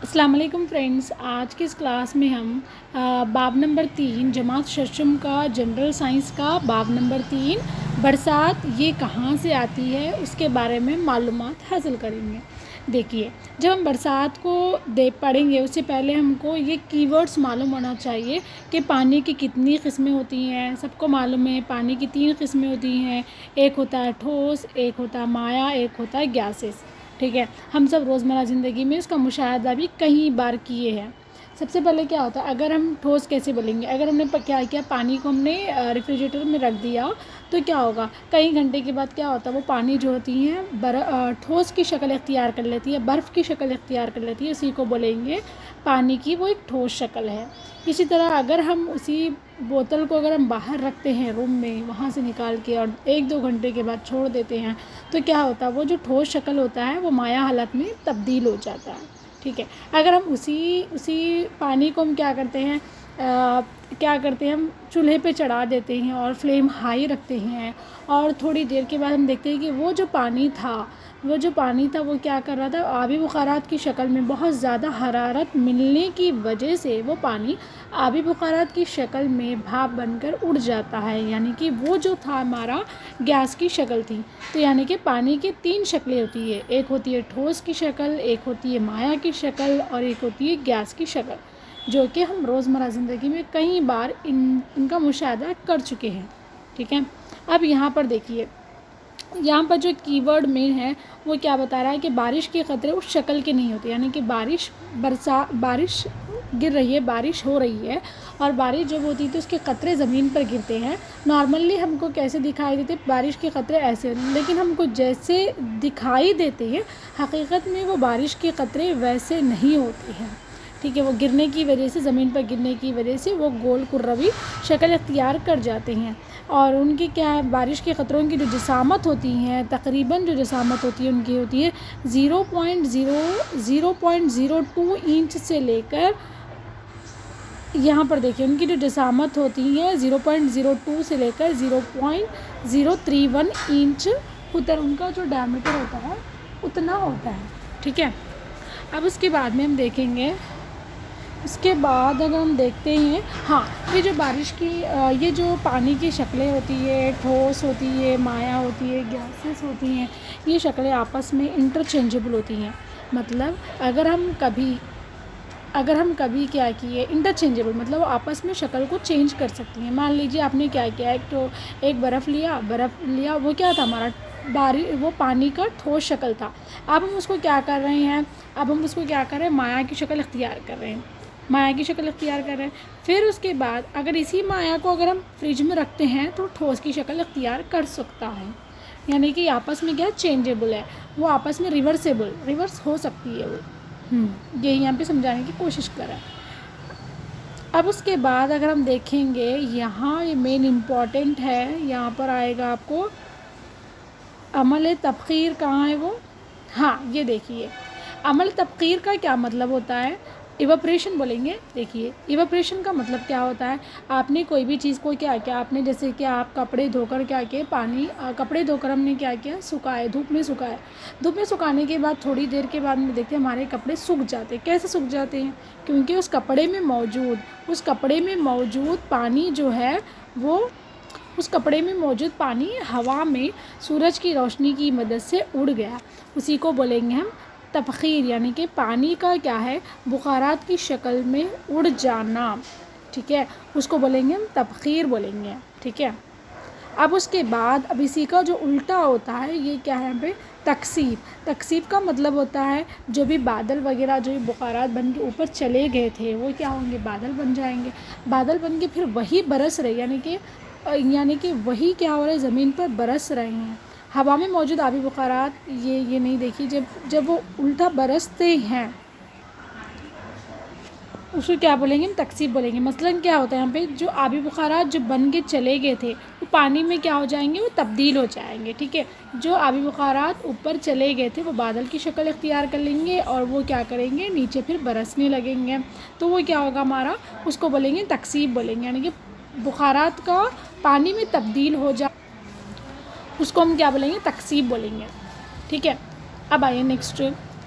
السلام علیکم فرینڈس، آج کی اس کلاس میں ہم باب نمبر 3 جماعت ششم کا جنرل سائنس کا باب نمبر 3 برسات یہ کہاں سے آتی ہے اس کے بارے میں معلومات حاصل کریں گے۔ دیکھیے، جب ہم برسات کو پڑھیں گے اس سے پہلے ہم کو یہ کی ورڈز معلوم ہونا چاہیے کہ پانی کی کتنی قسمیں ہوتی ہیں۔ سب کو معلوم ہے پانی کی 3 قسمیں ہوتی ہیں، ایک ہوتا ہے ٹھوس، ایک ہوتا ہے مائع، ایک ہوتا ہے گیسز۔ ٹھیک ہے، ہم سب روزمرہ زندگی میں اس کا مشاہدہ بھی کئی بار کیے ہیں۔ سب سے پہلے کیا ہوتا ہے، اگر ہم ٹھوس کیسے بولیں گے، اگر ہم نے کیا کیا پانی کو ہم نے ریفریجریٹر میں رکھ دیا تو کیا ہوگا، کئی گھنٹے کے بعد کیا ہوتا ہے، وہ پانی جو ہوتی ہیں ٹھوس کی شکل اختیار کر لیتی ہے، برف کی شکل اختیار کر لیتی ہے، اسی کو بولیں گے پانی کی وہ ایک ٹھوس شکل ہے۔ اسی طرح اگر ہم اسی بوتل کو اگر ہم باہر رکھتے ہیں روم میں، وہاں سے نکال کے اور 1-2 گھنٹے کے بعد چھوڑ دیتے ہیں تو کیا ہوتا ہے، وہ جو ٹھوس شکل ہوتا ہے وہ مائع حالت میں تبدیل ہو جاتا ہے۔ ٹھیک ہے، اگر ہم اسی پانی کو ہم کیا کرتے ہیں ہم چولہے پہ چڑھا دیتے ہیں اور فلیم ہائی رکھتے ہیں، اور تھوڑی دیر کے بعد ہم دیکھتے ہیں کہ وہ جو پانی تھا وہ کیا کر رہا تھا، آبی بخارات کی شکل میں بہت زیادہ حرارت ملنے کی وجہ سے وہ پانی آبی بخارات کی شکل میں بھاپ بن کر اڑ جاتا ہے، یعنی کہ وہ جو تھا ہمارا گیس کی شکل تھی۔ تو یعنی کہ پانی کی 3 شکلیں ہوتی ہے، ایک ہوتی ہے ٹھوس کی شکل، ایک ہوتی ہے مائع کی شکل، اور ایک ہوتی ہے گیس کی شکل، جو کہ ہم روزمرہ زندگی میں کئی بار ان کا مشاہدہ کر چکے ہیں۔ ٹھیک ہے، اب یہاں پر دیکھیے، یہاں پر جو کی ورڈ مین ہے وہ کیا بتا رہا ہے کہ بارش کے قطرے اس شکل کے نہیں ہوتے، یعنی کہ بارش گر رہی ہے، بارش ہو رہی ہے، اور بارش جب ہوتی ہے تو اس کے قطرے زمین پر گرتے ہیں۔ نارملی ہم کو کیسے دکھائی دیتے، بارش کے قطرے ایسے ہوتے ہیں، لیکن ہم کو جیسے دکھائی دیتے ہیں حقیقت میں وہ بارش کے قطرے ویسے نہیں ہوتے ہیں۔ ٹھیک ہے، وہ گرنے کی وجہ سے، زمین پر گرنے کی وجہ سے وہ گول کروی شکل اختیار کر جاتے ہیں، اور ان کی کیا ہے، بارش کے قطروں کی جو جسامت ہوتی ہیں، تقریباً جو جسامت ہوتی ہے ان کی ہوتی ہے 0.02 انچ سے لے کر، یہاں پر دیکھیں ان کی جو جسامت ہوتی ہے 0.02 سے لے کر 0.031 انچ ہوتا ہے، ان کا جو ڈائمیٹر ہوتا ہے اتنا ہوتا ہے۔ ٹھیک ہے، اب اس کے بعد میں ہم دیکھیں گے، اس کے بعد اگر ہم دیکھتے ہیں، ہاں، یہ جو بارش کی یہ جو پانی کی شکلیں ہوتی ہے، ٹھوس ہوتی ہے، مائع ہوتی ہے، گیسز ہوتی ہیں، یہ شکلیں آپس میں انٹرچینجبل ہوتی ہیں۔ مطلب اگر ہم کبھی کیا کیے انٹرچینجبل، مطلب آپس میں شکل کو چینج کر سکتی ہیں۔ مان لیجیے آپ نے کیا کیا، ایک برف لیا، وہ کیا تھا ہمارا، وہ پانی کا ٹھوس شکل تھا۔ اب ہم اس کو کیا کر رہے ہیں، مائع کی شکل اختیار کر رہے ہیں۔ پھر اس کے بعد اگر اسی مائع کو اگر ہم فریج میں رکھتے ہیں تو ٹھوس کی شکل اختیار کر سکتا ہے، یعنی کہ آپس میں کیا چینجبل ہے، وہ آپس میں ریورس ہو سکتی ہے وہ۔ یہی یہاں پہ سمجھانے کی کوشش کریں۔ اب اس کے بعد اگر ہم دیکھیں گے، یہاں یہ مین امپورٹنٹ ہے، یہاں پر آئے گا آپ کو عمل تبخیر، کہاں ہے وہ، ہاں یہ دیکھیے، عمل تبخیر کا کیا مطلب ہوتا ہے، ایواپریشن بولیں گے۔ دیکھیے، ایواپریشن کا مطلب کیا ہوتا ہے، آپ نے کوئی بھی چیز کو کیا کیا، آپ نے جیسے کہ آپ کپڑے دھو کر کیا کیا، کپڑے دھو کر ہم نے کیا کیا، سکھائے، دھوپ میں سکھانے کے بعد تھوڑی دیر کے بعد میں دیکھتے ہیں ہمارے کپڑے سوکھ جاتے ہیں۔ کیسے سوکھ جاتے ہیں، کیونکہ اس کپڑے میں موجود پانی جو ہے وہ، اس کپڑے میں موجود پانی ہوا میں سورج کی روشنی کی مدد سے اڑ گیا، اسی کو بولیں گے ہم تبخیر، یعنی کہ پانی کا کیا ہے، بخارات کی شکل میں اڑ جانا۔ ٹھیک ہے، اس کو بولیں گے ہم تبخیر بولیں گے۔ ٹھیک ہے، اب اس کے بعد اب اسی کا جو الٹا ہوتا ہے، یہ کیا ہے یہاں پہ، تکثیب کا مطلب ہوتا ہے جو بھی بادل وغیرہ جو بخارات بن کے اوپر چلے گئے تھے وہ کیا ہوں گے، بادل بن جائیں گے، بادل بن کے پھر وہی برس رہے، یعنی کہ وہی کیا ہو رہا ہے، زمین پر برس رہے ہیں۔ ہوا میں موجود آبی بخارات، یہ نہیں دیکھی، جب وہ الٹا برستے ہیں اس کو کیا بولیں گے، ہم تکثیب بولیں گے۔ مثلاً کیا ہوتا ہے یہاں پہ، جو آبی بخارات جو بن کے چلے گئے تھے وہ پانی میں کیا ہو جائیں گے، وہ تبدیل ہو جائیں گے۔ ٹھیک ہے، جو آبی بخارات اوپر چلے گئے تھے وہ بادل کی شکل اختیار کر لیں گے، اور وہ کیا کریں گے، نیچے پھر برسنے لگیں گے، تو وہ کیا ہوگا ہمارا، اس کو بولیں گے تکثیب بولیں گے، یعنی کہ بخارات کا پانی میں تبدیل ہو جائے، اس کو ہم کیا بولیں گے، تکثیب بولیں گے۔ ٹھیک ہے، اب آئیے نیکسٹ،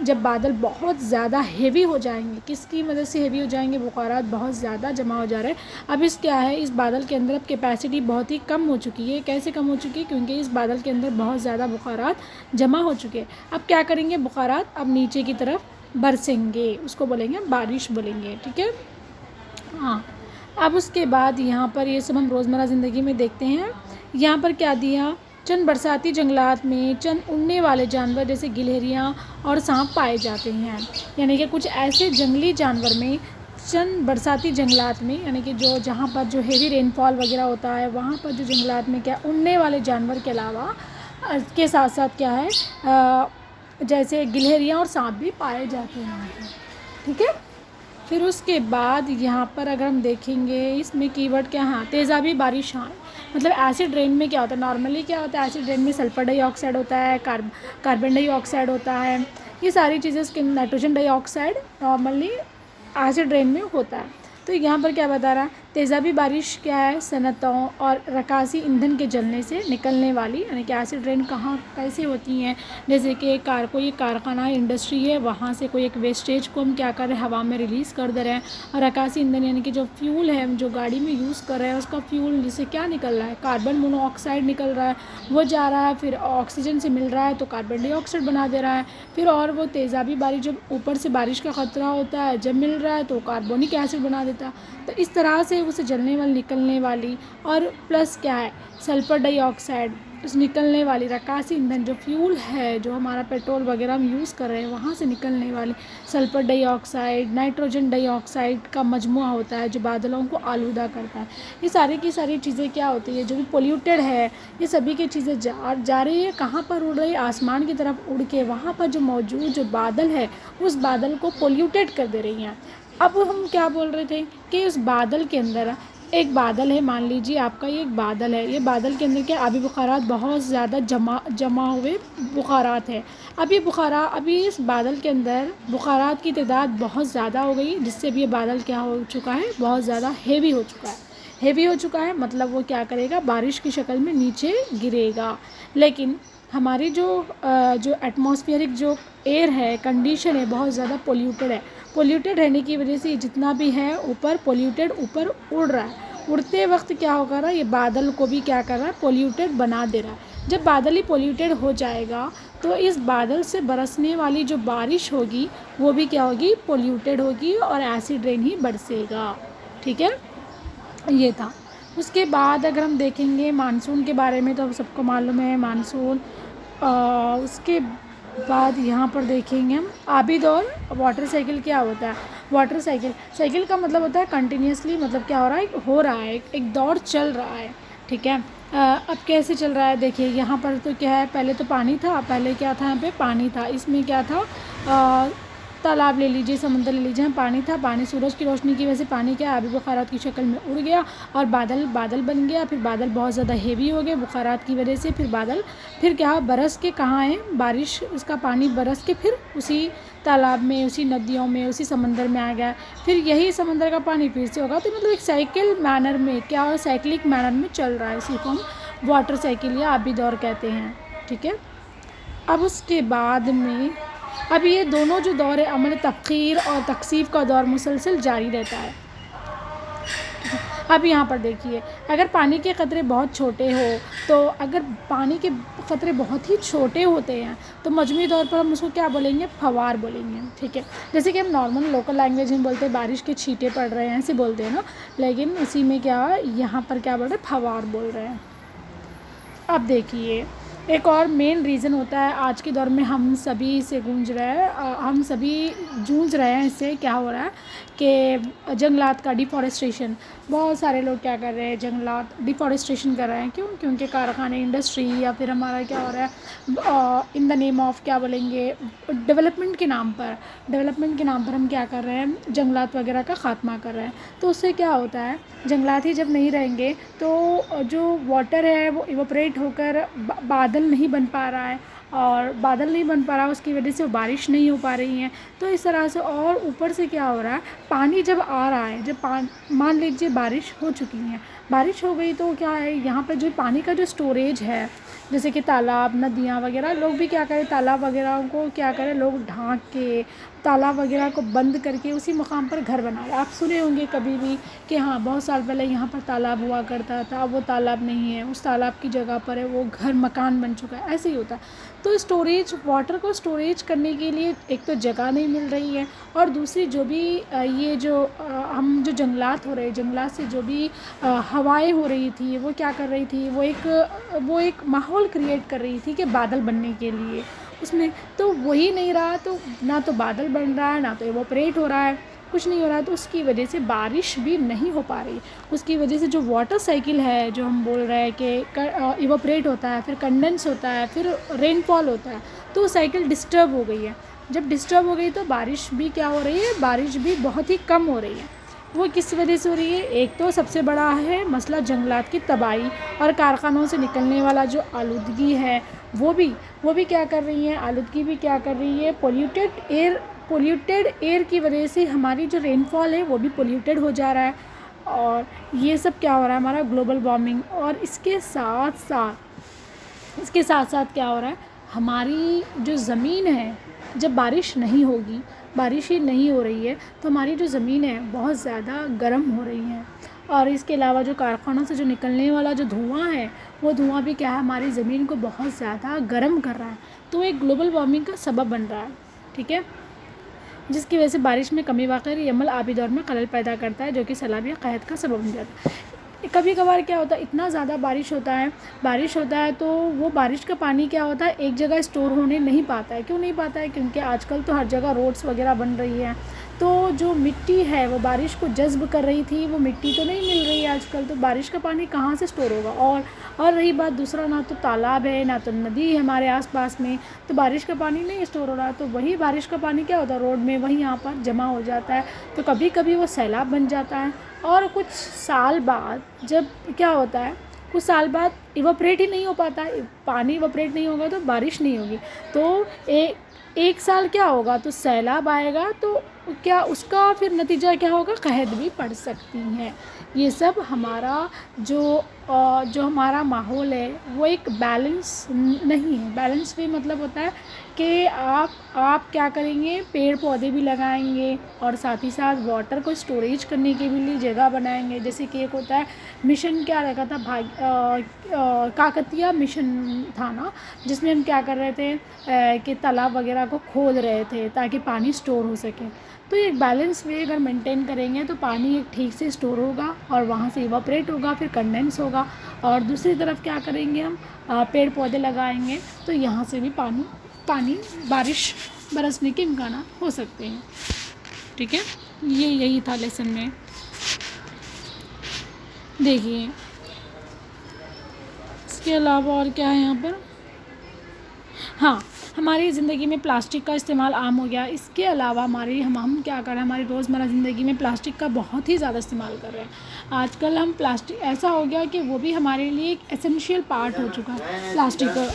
جب بادل بہت زیادہ ہیوی ہو جائیں گے، کس کی مدد سے ہیوی ہو جائیں گے؟ بخارات بہت زیادہ جمع ہو جا رہے ہیں۔ اب اس کیا ہے، اس بادل کے اندر اب کیپیسٹی بہت ہی کم ہو چکی ہے۔ کیسے کم ہو چکی ہے؟ کیونکہ اس بادل کے اندر بہت زیادہ بخارات جمع ہو چکے ہیں۔ اب کیا کریں گے؟ بخارات اب نیچے کی طرف برسیں گے، اس کو بولیں گے بارش بولیں گے، ٹھیک ہے۔ ہاں، اب اس کے بعد یہاں پر یہ سب ہم روزمرہ زندگی میں دیکھتے ہیں۔ یہاں پر کیا دیا؟ چند برساتی جنگلات میں چند اڑنے والے جانور جیسے گلہریاں اور سانپ پائے جاتے ہیں، یعنی کہ کچھ ایسے جنگلی جانور میں چند برساتی جنگلات میں، یعنی کہ جو جہاں پر جو ہیوی رین فال وغیرہ ہوتا ہے وہاں پر جو جنگلات میں کیا اڑنے والے جانور کے علاوہ اس کے ساتھ ساتھ کیا ہے جیسے گلہریاں اور سانپ بھی پائے جاتے ہیں، ٹھیک ہے۔ پھر اس کے بعد یہاں پر اگر ہم دیکھیں گے اس میں کی ورڈ کیا ہے؟ تیزابی بارش۔ ہاں، مطلب ایسڈ رین میں کیا ہوتا ہے؟ نارملی کیا ہوتا ہے ایسڈ رین میں؟ سلفر ڈائی آکسائڈ ہوتا ہے، کاربن ڈائی آکسائڈ ہوتا ہے، یہ ساری چیزیں اس کے نائٹروجن ڈائی آکسائڈ نارملی ایسڈ رین میں ہوتا ہے۔ تو یہاں پر کیا بتا رہا ہے؟ تیزابی بارش کیا ہے؟ صنعتوں اور رکاسی ایندھن کے جلنے سے نکلنے والی، یعنی کہ ایسڈ رین کہاں کیسے ہوتی ہیں؟ جیسے کہ کوئی کارخانہ انڈسٹری ہے، وہاں سے کوئی ایک ویسٹیج کو ہم کیا کر رہے ہیں؟ ہوا میں ریلیز کر دے رہے ہیں، اور رکاسی ایندھن یعنی کہ جو فیول ہے جو گاڑی میں یوز کر رہے ہیں اس کا فیول جسے کیا نکل رہا ہے؟ کاربن مونو آکسائڈ نکل رہا ہے، وہ جا رہا ہے پھر آکسیجن سے مل رہا ہے تو کاربن ڈائی آکسائڈ بنا دے رہا ہے، پھر اور وہ تیزابی بارش جب اوپر سے بارش کا خطرہ ہوتا ہے جب مل رہا ہے تو کاربونک ایسڈ بنا دیتا ہے۔ تو اس طرح سے اسے جلنے والی نکلنے والی، اور پلس کیا ہے؟ سلفر ڈائی آکسائڈ، اس نکلنے والی رکاسی ایندھن جو فیول ہے جو ہمارا پیٹرول وغیرہ ہم یوز کر رہے ہیں وہاں سے نکلنے والی سلفر ڈائی آکسائڈ، نائٹروجن ڈائی آکسائڈ کا مجموعہ ہوتا ہے جو بادلوں کو آلودہ کرتا ہے۔ یہ ساری کی ساری چیزیں کیا ہوتی ہے؟ جو بھی پولیوٹیڈ ہے یہ سبھی کی چیزیں جا رہی ہے کہاں پر اڑ رہی ہے؟ آسمان کی طرف اڑ کے وہاں پر جو موجود جو بادل ہے اس بادل کو پولیوٹیڈ کر دے رہی ہیں۔ اب ہم کیا بول رہے تھے کہ اس بادل کے اندر ایک بادل ہے، مان لیجیے آپ کا یہ ایک بادل ہے، یہ بادل کے اندر کیا آبی بخارات بہت زیادہ جمع ہوئے بخارات ہے۔ ابھی اس بادل کے اندر بخارات کی تعداد بہت زیادہ ہو گئی جس سے بھی یہ بادل کیا ہو چکا ہے؟ بہت زیادہ ہیوی ہو چکا ہے، مطلب وہ کیا کرے گا؟ بارش کی شکل میں نیچے گرے گا۔ لیکن ہماری جو ایٹماسفیئرک جو ایئر ہے کنڈیشن ہے بہت زیادہ پولیوٹیڈ رہنے کی وجہ سے جتنا بھی ہے اوپر اڑ رہا ہے۔ اڑتے وقت کیا ہوگا رہا؟ یہ بادل کو بھی کیا کر رہا ہے؟ پولیوٹیڈ بنا دے رہا ہے۔ جب بادل ہی پولیوٹیڈ ہو جائے گا تو اس بادل سے برسنے والی جو بارش ہوگی وہ بھی کیا ہوگی؟ پولیوٹیڈ ہوگی اور ایسڈ رین ہی برسے گا، ٹھیک ہے۔ یہ تھا۔ اس کے بعد اگر ہم دیکھیں گے مانسون کے بارے میں تو ہم سب کو معلوم ہے مانسون، اس کے بعد یہاں پر دیکھیں گے ہم آبی دور۔ واٹر سائیکل کیا ہوتا ہے؟ واٹر سائیکل کا مطلب ہوتا ہے کنٹینیوسلی، مطلب کیا ہو رہا ہے ایک دور چل رہا ہے، ٹھیک ہے۔ اب کیسے چل رہا ہے؟ دیکھیے یہاں پر تو کیا ہے، پہلے تو پانی تھا، پہلے کیا تھا؟ یہاں پہ پانی تھا، اس میں کیا تھا؟ تالاب لے لیجیے، سمندر لے لیجیے، پانی تھا، پانی سورج کی روشنی کی وجہ سے پانی کیا آبی بخارات کی شکل میں اڑ گیا اور بادل بن گیا، پھر بادل بہت زیادہ ہیوی ہو گئے بخارات کی وجہ سے، پھر کیا برس کے کہاں ہے بارش، اس کا پانی برس کے پھر اسی تالاب میں، اسی ندیوں میں، اسی سمندر میں آ گیا، پھر یہی سمندر کا پانی پھر سے ہوگا، تو مطلب ایک سائیکل مینر میں کیا سائیکلک مینر میں چل رہا ہے، اسی کو ہم واٹر سائیکل یا آبی دور کہتے ہیں، ٹھیک ہے۔ اب اس کے بعد میں اب یہ دونوں جو دور ہے عمل تبخیر اور تکثیف کا دور مسلسل جاری رہتا ہے۔ اب یہاں پر دیکھیے اگر پانی کے قطرے بہت چھوٹے ہو تو اگر پانی کے قطرے بہت ہی چھوٹے ہوتے ہیں تو مجموعی طور پر ہم اس کو کیا بولیں گے؟ فوار بولیں گے، ٹھیک ہے۔ جیسے کہ ہم نارمل لوکل لینگویج میں بولتے ہیں بارش کے چھینٹے پڑ رہے ہیں ایسے بولتے ہیں نا، لیکن اسی میں کیا یہاں پر کیا بول رہے ہیں؟ فوار بول رہے ہیں۔ اب دیکھیے ایک اور مین ریزن ہوتا ہے آج کے دور میں ہم سبھی سے جونج رہے ہیں، اس سے کیا ہو رہا ہے کہ جنگلات کا ڈیفارسٹریشن، بہت سارے لوگ کیا کر رہے ہیں؟ جنگلات ڈیفارسٹریشن کر رہے ہیں، کیونکہ کارخانے انڈسٹری یا پھر ہمارا کیا ہو رہا ہے ان دا نیم آف کیا بولیں گے ڈیولپمنٹ کے نام پر ہم کیا کر رہے ہیں؟ جنگلات وغیرہ کا خاتمہ کر رہے ہیں۔ تو اس سے کیا ہوتا ہے جنگلات ہی جب نہیں رہیں گے تو جو واٹر ہے وہ ایوپریٹ ہو کر بادل نہیں بن پا رہا ہے، اور بادل نہیں بن پا رہا اس کی وجہ سے بارش نہیں ہو پا رہی ہیں، تو اس طرح سے اور اوپر سے کیا ہو رہا ہے پانی جب آ رہا ہے مان لیجیے بارش ہو چکی ہے، بارش ہو گئی تو کیا ہے یہاں پہ جو پانی کا جو اسٹوریج ہے جیسے کہ تالاب ندیاں وغیرہ، لوگ بھی کیا کریں تالاب وغیرہ کو کیا کریں لوگ ڈھانک کے تالاب وغیرہ کو بند کر کے اسی مقام پر گھر بنا رہے ہیں۔ آپ سنے ہوں گے کبھی بھی کہ ہاں بہت سال پہلے یہاں پر تالاب ہوا کرتا تھا، اب وہ تالاب نہیں ہے، اس تالاب کی جگہ پر ہے وہ گھر مکان بن چکا ہے، ایسے ہی ہوتا ہے۔ تو اسٹوریج واٹر کو اسٹوریج کرنے کے لیے ایک تو جگہ نہیں مل رہی ہے، اور دوسری جو بھی یہ جو ہم جو جنگلات ہو رہے جنگلات سے جو بھی ہوائیں ہو رہی تھی وہ کیا کر رہی تھی، وہ ایک ماحول کریٹ کر رہی تھی کہ بادل بننے کے لیے اس میں، تو وہی نہیں رہا، تو نہ تو بادل بن رہا ہے نہ تو ایوپریٹ ہو رہا ہے، کچھ نہیں ہو رہا ہے، تو اس کی وجہ سے بارش بھی نہیں ہو پا رہی۔ اس کی وجہ سے جو واٹر سائیکل ہے جو ہم بول رہے ہیں کہ ایوپریٹ ہوتا ہے، پھر کنڈنس ہوتا ہے، پھر رین فال ہوتا ہے، تو وہ سائیکل ڈسٹرب ہو گئی ہے۔ جب ڈسٹرب ہو گئی تو بارش بھی کیا ہو رہی ہے، بارش بھی بہت ہی کم ہو رہی ہے۔ وہ کس وجہ سے ہو رہی ہے؟ ایک تو سب سے بڑا ہے مسئلہ جنگلات کی تباہی اور کارخانوں سے نکلنے والا جو آلودگی ہے وہ بھی کیا کر رہی ہیں، آلودگی بھی کیا کر رہی ہے، پولیوٹیڈ ایئر کی وجہ سے ہماری جو رین فال ہے وہ بھی پولیوٹیڈ ہو جا رہا ہے، اور یہ سب کیا ہو رہا ہے ہمارا گلوبل وارمنگ، اور اس کے ساتھ ساتھ کیا ہو رہا ہے ہماری جو زمین ہے، جب بارش نہیں ہوگی، بارش ہی نہیں ہو رہی ہے تو ہماری جو زمین ہے بہت زیادہ گرم ہو رہی ہے، اور اس کے علاوہ جو کارخانوں سے جو نکلنے والا جو دھواں ہے وہ دھواں بھی کیا ہے ہماری زمین کو بہت زیادہ گرم کر رہا ہے، تو ایک گلوبل وارمنگ کا سبب بن رہا ہے، ٹھیک ہے، جس کی وجہ سے بارش میں کمی واقع یہ عمل آبی دور میں خلل پیدا کرتا ہے جو کہ سیلاب یا قحط کا سبب بن جاتا ہے۔ کبھی کبھار کیا ہوتا ہے اتنا زیادہ بارش ہوتا ہے تو وہ بارش کا پانی کیا ہوتا ہے ایک جگہ اسٹور ہونے نہیں پاتا ہے۔ کیوں نہیں پاتا ہے؟ کیونکہ آج کل تو ہر جگہ روڈس وغیرہ بن رہی ہے، تو جو مٹی ہے وہ بارش کو جذب کر رہی تھی وہ مٹی تو نہیں مل رہی ہے آج کل، تو بارش کا پانی کہاں سے اسٹور ہوگا؟ اور رہی بات دوسرا، نہ تو تالاب ہے نہ تو ندی ہے ہمارے آس پاس میں، تو بارش کا پانی نہیں اسٹور ہو رہا، تو وہی بارش کا پانی کیا ہوتا ہے روڈ میں وہیں یہاں پر جمع ہو جاتا ہے، تو کبھی کبھی وہ سیلاب بن جاتا ہے، اور کچھ سال بعد جب کیا ہوتا ہے کچھ سال بعد ایوپریٹ ہی نہیں ہو پاتا ہے، پانی ایوپریٹ نہیں ہوگا تو بارش نہیں ہوگی، تو ایک سال کیا ہوگا تو سیلاب آئے گا، تو کیا اس کا پھر نتیجہ کیا ہوگا؟ قحط بھی پڑ سکتی ہیں۔ یہ سب ہمارا جو ہمارا ماحول ہے وہ ایک بیلنس نہیں ہے۔ بیلنس بھی مطلب ہوتا ہے کہ آپ کیا کریں گے، پیڑ پودے بھی لگائیں گے اور ساتھ ہی ساتھ واٹر کو اسٹوریج کرنے کے لیے جگہ بنائیں گے، جیسے کہ ایک ہوتا ہے مشن کیا رکھا تھا کاکتیہ مشن تھا نا، جس میں ہم کیا کر رہے تھے کہ تالاب وغیرہ کو کھود رہے تھے تاکہ پانی اسٹور ہو سکے، تو ایک بیلنس وے اگر مینٹین کریں گے تو پانی ایک ٹھیک سے اسٹور ہوگا اور وہاں سے ایواپریٹ ہوگا، پھر کنڈینس ہوگا، اور دوسری طرف کیا کریں گے ہم پیڑ پودے لگائیں گے تو یہاں سے بھی پانی بارش برسنے کے امکانات ہو سکتے ہیں، ٹھیک ہے، یہی تھا لیسن میں۔ دیکھیے اس کے علاوہ اور کیا ہے یہاں پر، ہاں ہماری زندگی میں پلاسٹک کا استعمال عام ہو گیا، اس کے علاوہ ہم کیا کر رہے ہیں ہماری روزمرہ زندگی میں پلاسٹک کا بہت ہی زیادہ استعمال کر رہے ہیں۔ آج کل ہم پلاسٹک ایسا ہو گیا کہ وہ بھی ہمارے لیے ایک اسینشیل پارٹ ہو چکا ہے پلاسٹک کا،